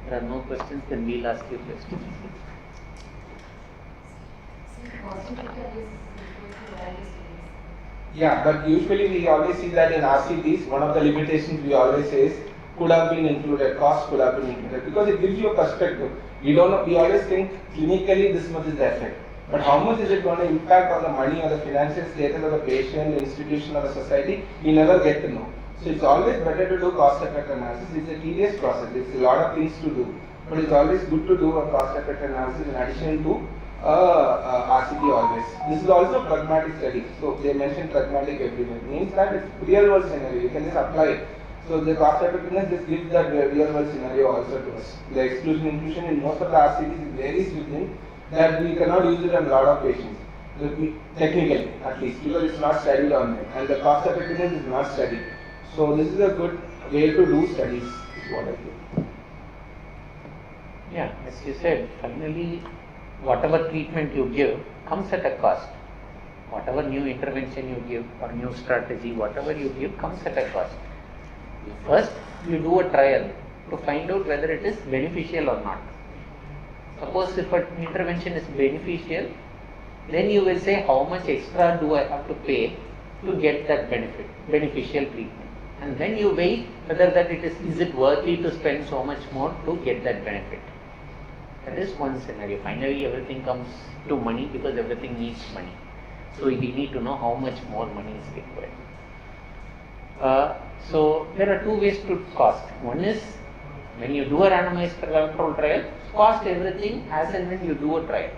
There are no questions, then we'll ask you questions. Yeah, but usually we always see that in RCTs, one of the limitations we always say is could have been included, cost could have been included, because it gives you a perspective. We don't know, we always think clinically this much is the effect. But how much is it going to impact on the money or the financial status of the patient, the institution or the society, we never get to know. So it's always better to do cost effect analysis. It's a tedious process, it's a lot of things to do. But it's always good to do a cost effect analysis in addition to RCT always. This is also a pragmatic study. So they mentioned pragmatic everywhere. It means that it's real world scenario, you can just apply it. So the cost effectiveness just gives that real world scenario also to us. The exclusion inclusion in most of the RCTs varies within that we cannot use it on a lot of patients. Technically at least, because it's not studied on them. And the cost effectiveness is not studied. So this is a good way to do studies, is what I think. Yeah, as you said, finally whatever treatment you give comes at a cost. Whatever new intervention you give or new strategy, whatever you give comes at a cost. First, you do a trial to find out whether it is beneficial or not. Suppose if an intervention is beneficial, then you will say how much extra do I have to pay to get that beneficial treatment. And then you weigh whether that is it worthy to spend so much more to get that benefit. That is one scenario. Finally, everything comes to money because everything needs money. So we need to know how much more money is required. So there are two ways to cost. One is when you do a randomized control trial, cost everything as and when you do a trial.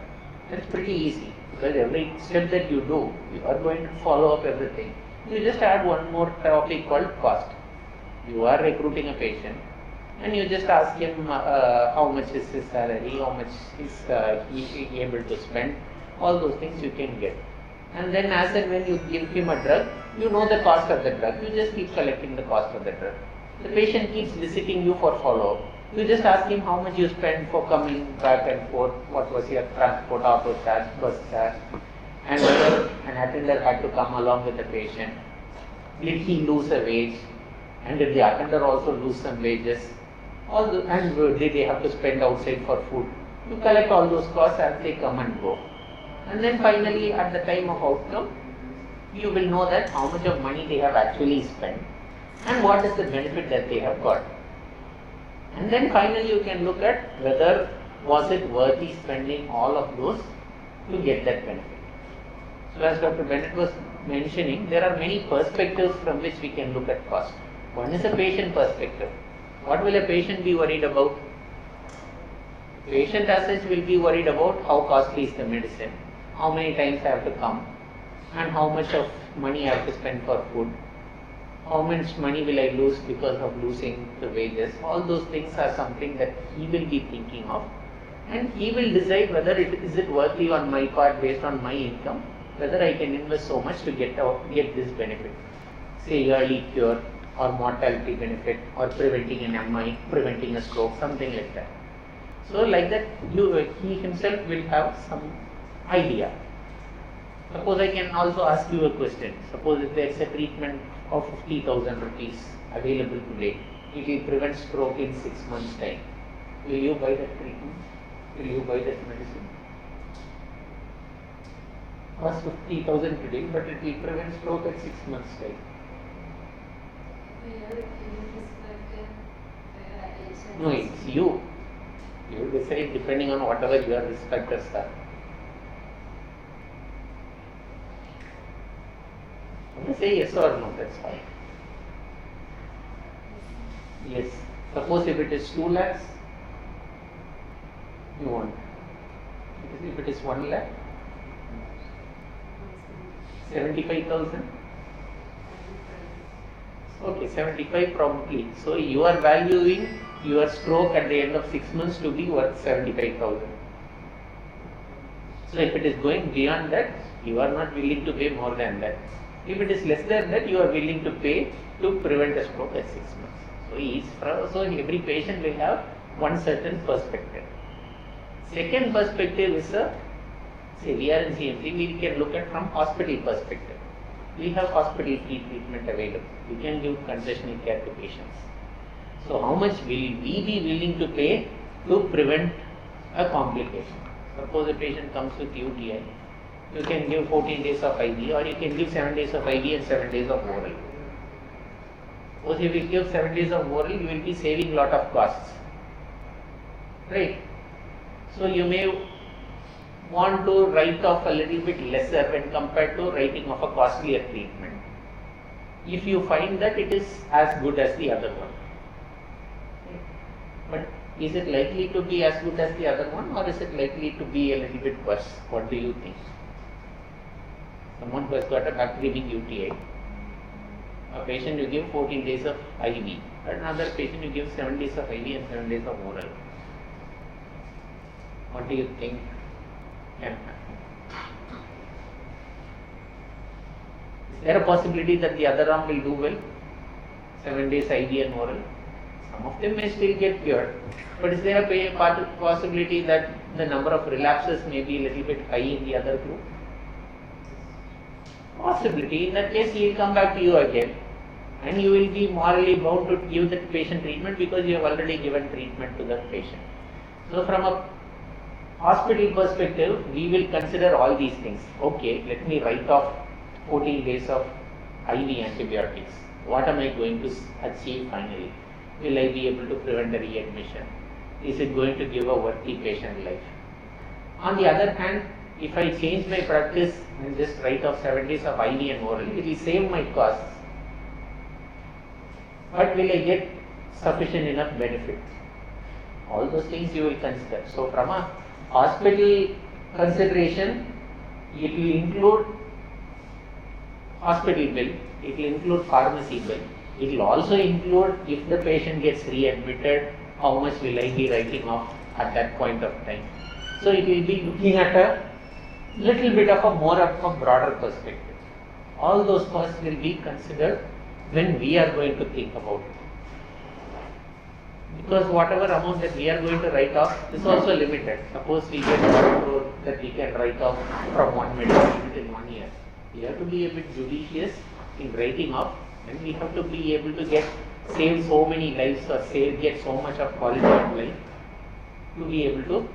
That's pretty easy because every step that you do, you are going to follow up everything. You just add one more topic called cost. You are recruiting a patient and you just ask him how much is his salary, how much is he able to spend, all those things you can get. And then as and when you give him a drug, you know the cost of the drug, you just keep collecting the cost of the drug. The patient keeps visiting you for follow-up. You just ask him how much you spend for coming back and forth, what was your transport, auto charge, bus charge, and whether an attender had to come along with the patient. Did he lose a wage? And did the attender also lose some wages? And did they have to spend outside for food? You collect all those costs as they come and go. And then finally, at the time of outcome, you will know that how much of money they have actually spent and what is the benefit that they have got. And then finally, you can look at whether was it worthy spending all of those to get that benefit. So as Dr. Bennett was mentioning, there are many perspectives from which we can look at cost. One is a patient perspective. What will a patient be worried about? Patient as such will be worried about how costly is the medicine, how many times I have to come, and how much of money I have to spend for food, how much money will I lose because of losing the wages. All those things are something that he will be thinking of, and he will decide whether is it worthy on my part based on my income, whether I can invest so much to get this benefit, say early cure or mortality benefit or preventing an MI, preventing a stroke, something like that. So like that, he himself will have some idea. Suppose I can also ask you a question. Suppose if there is a treatment of 50,000 rupees available today, it will prevent stroke in 6 months' time. Will you buy that treatment? Will you buy that medicine? costs 50,000 today, but it will prevent stroke at 6 months' time. No, it's you. You decide depending on whatever your risk factors are. Say yes or no, that's fine. Yes. Suppose if it is 2 lakhs, you want. If it is 1 lakh, 75,000. Okay, 75 probably. So you are valuing your stroke at the end of 6 months to be worth 75,000. So if it is going beyond that, you are not willing to pay more than that. If it is less than that, you are willing to pay to prevent a stroke at 6 months. So every patient will have one certain perspective. Second perspective is say we are in CMC, we can look at from hospital perspective. We have hospital free treatment available. We can give concessional care to patients. So how much will we be willing to pay to prevent a complication? Suppose a patient comes with UTI, you can give 14 days of IV, or you can give 7 days of IV and 7 days of oral. Suppose if you give 7 days of oral, you will be saving lot of costs. Right? So you may want to write off a little bit lesser when compared to writing off a costlier treatment, if you find that it is as good as the other one. But is it likely to be as good as the other one, or is it likely to be a little bit worse? What do you think? Someone who has got a back-breathing UTI, a patient you give 14 days of IV, another patient you give 7 days of IV and 7 days of oral. What do you think can happen? Is there a possibility that the other arm will do well? 7 days IV and oral? Some of them may still get cured, but is there a possibility that the number of relapses may be a little bit high in the other group? Possibility. In that case, he will come back to you again, and you will be morally bound to give that patient treatment because you have already given treatment to that patient. So from a hospital perspective, we will consider all these things. Okay, let me write off 14 days of IV antibiotics. What am I going to achieve finally? Will I be able to prevent a readmission? Is it going to give a worthy patient life? On the other hand, if I change my practice and just write off 7 days of IV and oral, it will save my costs. But will I get sufficient enough benefit? All those things you will consider. So from a hospital consideration, it will include hospital bill, it will include pharmacy bill, it will also include if the patient gets readmitted, how much will I be writing off at that point of time. So it will be looking at a little bit of a more of a broader perspective. All those costs will be considered when we are going to think about it. Because whatever amount that we are going to write off is also limited. Suppose we get 1 crore that we can write off from one medical unit in 1 year. We have to be a bit judicious in writing off, and we have to be able to save so many lives or get so much of quality of life to be able to,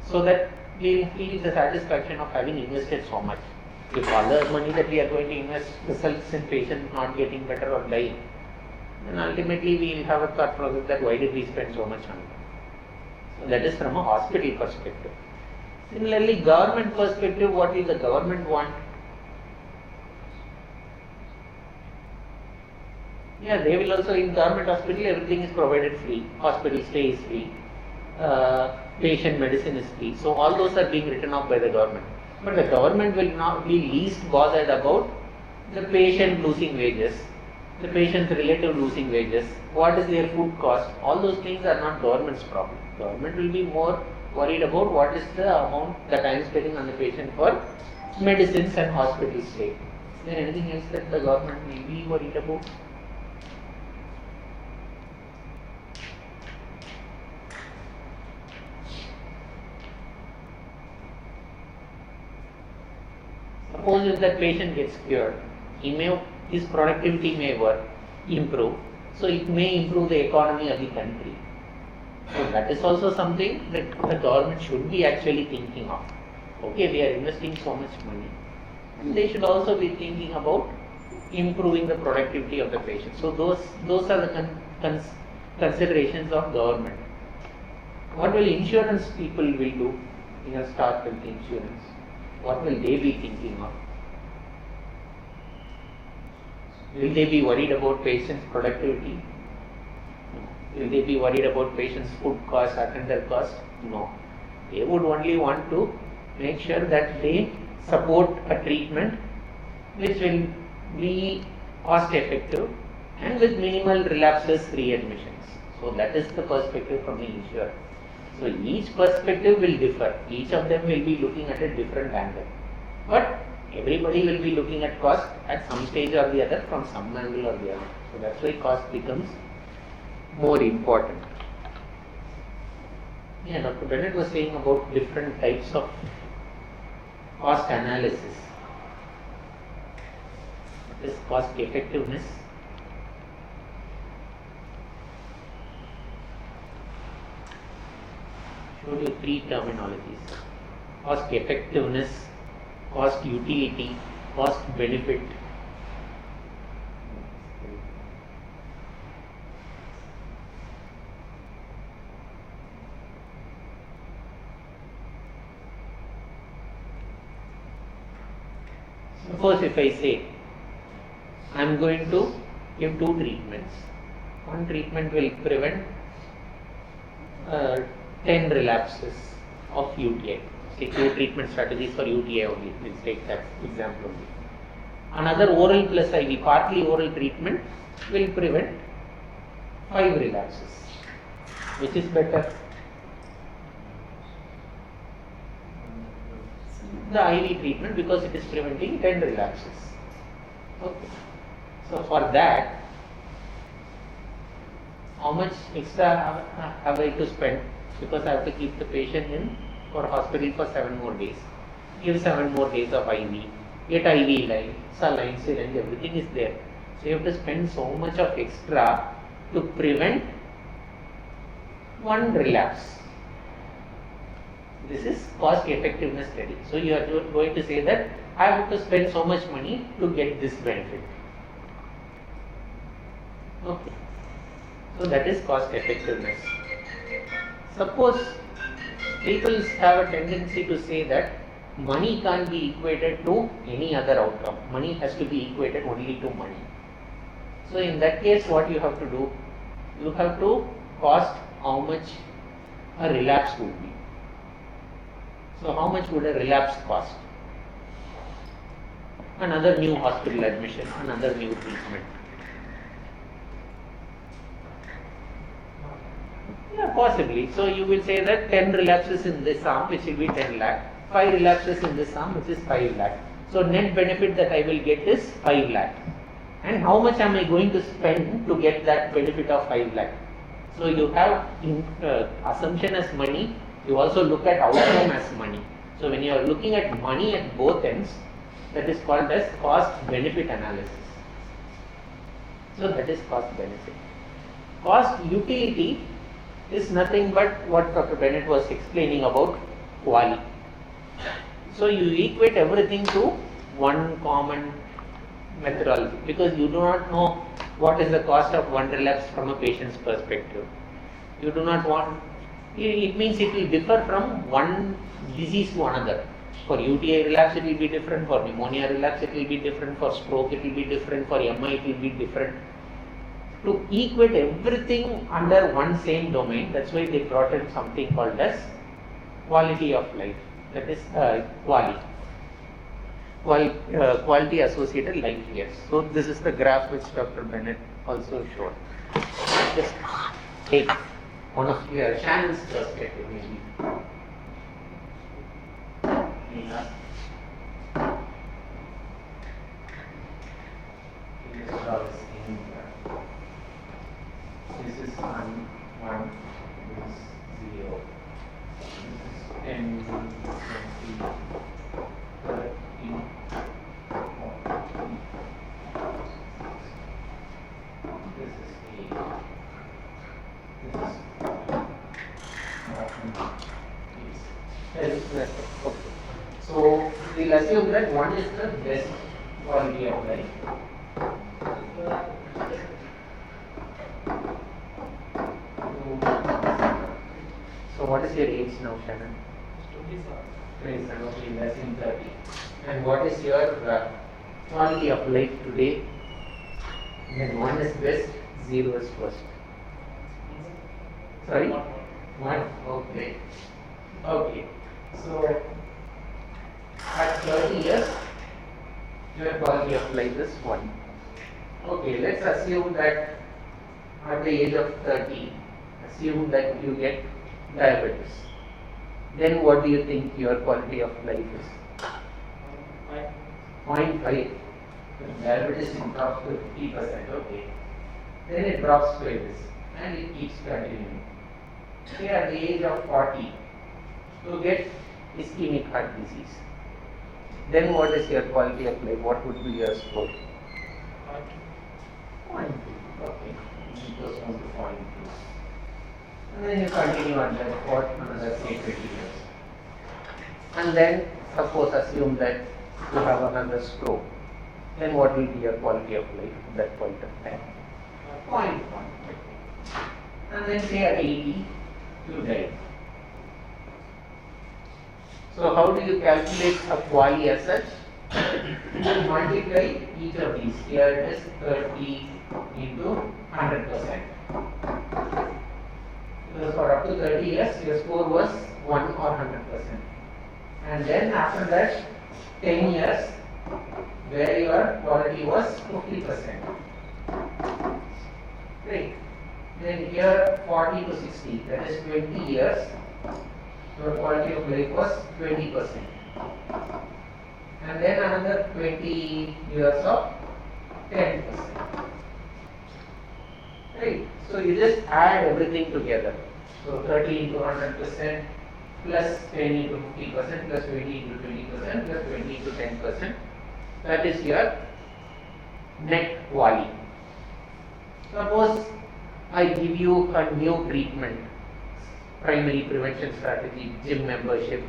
so that we will feel the satisfaction of having invested so much. If all the money that we are going to invest results in patients not getting better or dying, then ultimately we will have a thought process that why did we spend so much on it? So that is from a hospital perspective. Similarly, government perspective, what will the government want? Yeah, they will also, in government hospital, everything is provided free. Hospital stay is free. Patient medicine is free. So all those are being written off by the government. But the government will not be least bothered about the patient losing wages, the patient's relative losing wages, what is their food cost. All those things are not government's problem. Government will be more worried about what is the amount that I am spending on the patient for medicines and hospital stay. Is there anything else that the government may be worried about? Suppose if that patient gets cured, his productivity may improve, so it may improve the economy of the country. So that is also something that the government should be actually thinking of. Okay, we are investing so much money. and they should also be thinking about improving the productivity of the patient. So those are the considerations of government. What will insurance people will do? Start with the insurance. What will they be thinking of? Will they be worried about patients' productivity? No. Will they be worried about patients' food cost, attender cost? No. They would only want to make sure that they support a treatment which will be cost effective and with minimal relapses, readmissions. So that is the perspective from the insurer. So each perspective will differ. Each of them will be looking at a different angle. But everybody will be looking at cost at some stage or the other from some angle or the other. So that's why cost becomes more important. Yeah, Dr. Bennett was saying about different types of cost analysis. What is cost effectiveness? Showed you three terminologies: cost effectiveness, cost utility, cost benefit. Suppose if I say I am going to give two treatments. One treatment will prevent 10 relapses of UTI. Say two treatment strategies for UTI only. Let's take that example only. Another oral plus IV, partly oral treatment will prevent 5 relapses. Which is better? The IV treatment, because it is preventing 10 relapses. Okay. So for that, how much extra have I to spend? Because I have to keep the patient in for hospital for 7 more days. Give 7 more days of IV. Get IV line, saline, syringe, everything is there. So you have to spend so much of extra to prevent 1 relapse. This is cost effectiveness study. So you are going to say that I have to spend so much money to get this benefit. Okay. So that is cost effectiveness. Suppose people have a tendency to say that money can't be equated to any other outcome. Money has to be equated only to money. So in that case, what you have to do? You have to cost how much a relapse would be. So how much would a relapse cost? Another new hospital admission, another new treatment. Yeah, possibly. So you will say that 10 relapses in this arm, which will be 10 lakh, 5 relapses in this arm, which is 5 lakh. So net benefit that I will get is 5 lakh. And how much am I going to spend to get that benefit of 5 lakh? So you have assumption as money, you also look at outcome as money. So when you are looking at money at both ends, that is called as cost benefit analysis. So that is cost benefit. Cost utility is nothing but what Dr. Bennett was explaining about quality. So you equate everything to one common methodology, because you do not know what is the cost of 1 relapse from a patient's perspective. You do not want, it means it will differ from one disease to another. For UTI relapse it will be different, for pneumonia relapse it will be different, for stroke it will be different, for MI it will be different. To equate everything under one same domain, that's why they brought in something called as quality of life. That is quality associated life years. So this is the graph which Dr. Bennett also showed. Just take one of your Shannon's perspective maybe. Yeah. This is 1, this is 0. This is 10, 20, 30, 40. This is 8. This is 7. Okay. So we'll assume that one is the best quality of life. So what is your age now, Shannon? 27. Okay, less than 30. And what is your quality of life today? Then 1 is best, 0 is worst. Sorry? 1? Okay. Okay. So at 30 years, your quality of life is 1. Okay, let's assume that at the age of 30, assume that you get diabetes. Then what do you think your quality of life is? 0.5. Diabetes drops to 50%. Okay. Then it drops to this and it keeps continuing. Say at the age of 40, you get ischemic heart disease. Then what is your quality of life? What would be your score? 0.2. Okay. It goes down to 0.2. And then you continue on that for another say 20 years. And then suppose assume that you have another stroke. Then what will be your quality of life at that point of time? 0.1. And then say at 80, you die. So how do you calculate a quality as such? You multiply each of these. Here it is 30 into 100%. Because for up to 30 years, your score was 1 or 100%. And then after that, 10 years, where your quality was 50%. Great. Then here 40 to 60, that is 20 years, your quality of life was 20%. And then another 20 years of 10%. Right. So you just add everything together. So 30 into 100% plus 10 into 50% plus 20 into 20% plus 20 into 10%. That is your net quality. Suppose I give you a new treatment, primary prevention strategy, gym membership,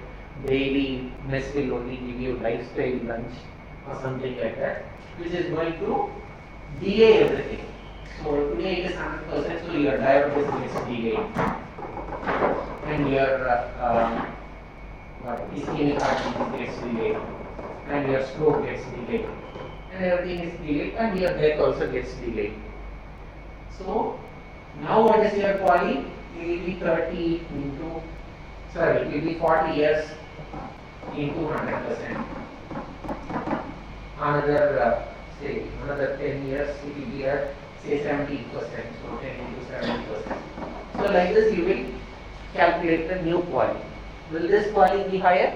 daily mess will only give you lifestyle lunch or something like that, which is going to delay everything. So today it is 100%, so your diabetes gets delayed, and your ischemic heart disease gets delayed, and your stroke gets delayed, and everything is delayed, and your death also gets delayed. So now what is your quality? It will be 40 years into 100%. Another 10 years, it will be at say 70%, so 10 into 70%. So like this you will calculate the new quality. Will this quality be higher?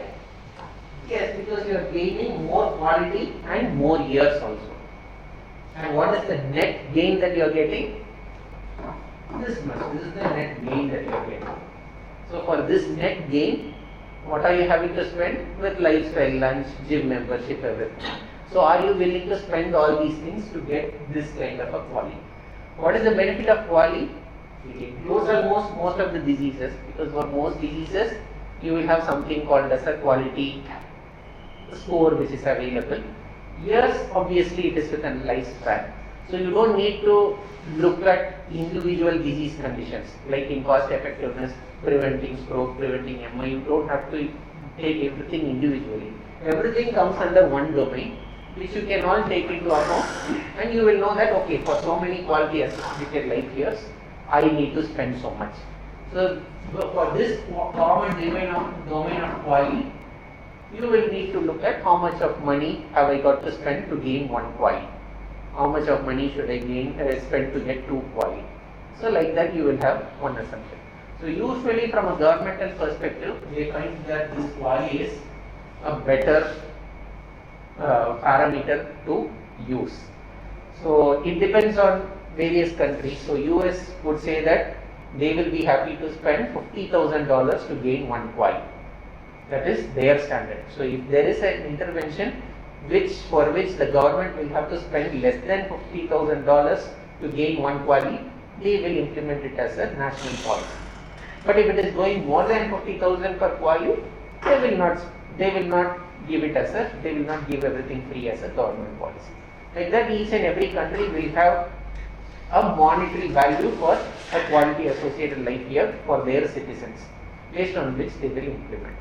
Yes, because you are gaining more quality and more years also. And what is the net gain that you are getting? This much. This is the net gain that you are getting. So for this net gain, what are you having to spend? With lifestyle, lunch, gym membership, everything. So are you willing to spend all these things to get this kind of a quality? What is the benefit of quality? It includes almost most of the diseases, because for most diseases you will have something called as a quality score which is available. Years, obviously it is with a lifespan. So you don't need to look at individual disease conditions like in cost effectiveness, preventing stroke, preventing MI. You don't have to take everything individually. Everything comes under one domain, which you can all take into account, and you will know that okay, for so many quality associated life years, I need to spend so much. So for this common domain of quality, you will need to look at how much of money have I got to spend to gain one quality. How much of money should I spend to get two quality. So like that you will have one assumption. So usually from a governmental perspective, they find that this quality is a better parameter to use. So it depends on various countries. So US would say that they will be happy to spend $50,000 to gain one quality. That is their standard. So if there is an intervention for which the government will have to spend less than $50,000 to gain one quality, they will implement it as a national policy. But if it is going more than 50,000 per quality, they will not give it as a, they will not give everything free as a government policy. Like that, each and every country will have a monetary value for a quality associated life year for their citizens, based on which they will implement.